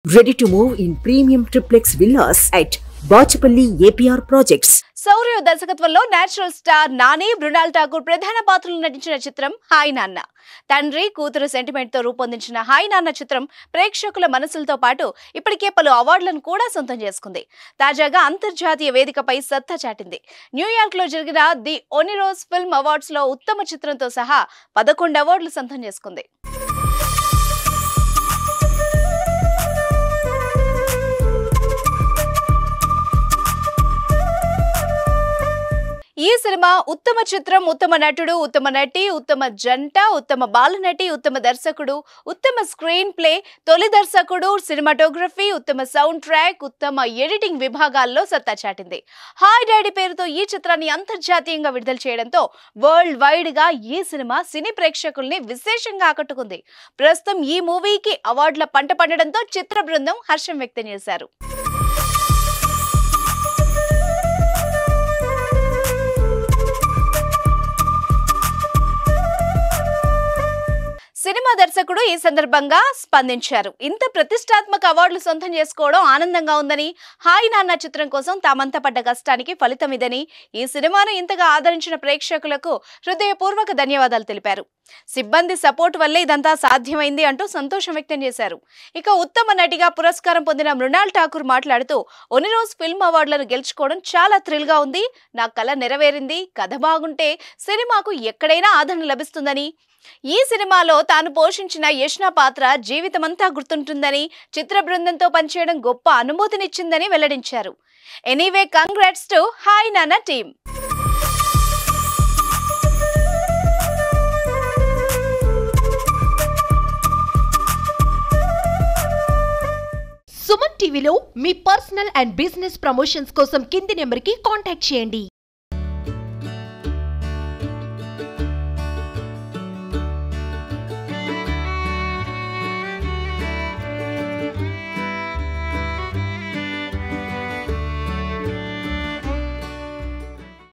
Ready to move in premium triplex villas at Bachapalli APR Projects. Sourya దర్శకత్వంలో natural star Nani, Mrunal Thakur ప్రధాన పాత్రలు నటించిన చిత్రం హాయ్ నాన్న. తండ్రి కూతురు సెంటిమెంట్ తో రూపొందించిన హాయ్ నాన్న చిత్రం ప్రేక్షకుల మనసులతో పాటు ఇప్పటికే పలు అవార్డులను కూడా సొంతం చేసుకుంది. తాజాగా అంతర్జాతీయ వేదికపై సత్తా చాటింది. న్యూయార్క్ లో జరిగిన ది ఒనిరోస్ ఫిల్మ్ అవార్డ్స్ లో ఉత్తమ చిత్రంతో సహా 11 అవార్డులు సొంతం చేసుకుంది. ఈ సినిమా ఉత్తమ చిత్రం, ఉత్తమ నటుడు, ఉత్తమ నటి, ఉత్తమ జంట, ఉత్తమ బాలనటి, ఉత్తమ దర్శకుడు, ఉత్తమ స్క్రీన్ ప్లే, తొలి దర్శకుడు, సినిమాటోగ్రఫీ, ఉత్తమ సౌండ్ ట్రాక్, ఉత్తమ ఎడిటింగ్ విభాగాల్లో సత్తా చాటింది. హాయ్ డాడీ పేరుతో ఈ చిత్రాన్ని అంతర్జాతీయంగా విడుదల చేయడంతో వరల్డ్ వైడ్ గా ఈ సినిమా సినీ ప్రేక్షకుల్ని విశేషంగా ఆకట్టుకుంది. ప్రస్తుతం ఈ మూవీకి అవార్డుల పంట పండడంతో చిత్ర బృందం హర్షం వ్యక్తం చేశారు. సినిమా దర్శకుడు ఈ సందర్భంగా స్పందించారు. ఇంత ప్రతిష్టాత్మక అవార్డులు సొంతం చేసుకోవడం ఆనందంగా ఉందని, హాయ్ నాన్న చిత్రం కోసం తామంతా పడ్డ కష్టానికి ఫలితం ఇదని, ఈ సినిమాను ఇంతగా ఆదరించిన ప్రేక్షకులకు హృదయపూర్వక ధన్యవాదాలు తెలిపారు. సిబ్బంది సపోర్ట్ వల్లే ఇదంతా సాధ్యమైంది అంటూ సంతోషం వ్యక్తం చేశారు. ఇక ఉత్తమ నటిగా పురస్కారం పొందిన మృణాల్ ఠాకూర్ మాట్లాడుతూ, ఒనిరోస్ ఫిల్మ్ అవార్డులను గెలుచుకోవడం చాలా థ్రిల్ గా ఉంది. నా కల నెరవేరింది. కథ బాగుంటే సినిమాకు ఎక్కడైనా ఆదరణ లభిస్తుందని, ఈ సినిమాలో తాను పోషించిన యష్నా పాత్ర జీవితమంతా గుర్తుంటుందని, చిత్ర బృందంతో పనిచేయడం గొప్ప అనుభూతినిచ్చిందని వెల్లడించారు. ఎనీవే, కంగ్రాట్స్ టు హాయ్ నాన్న టీమ్. సుమన్ టీవీలో మీ పర్సనల్ అండ్ బిజినెస్ ప్రమోషన్స్ కోసం కింది నెంబర్కి కాంటాక్ట్ చేయండి.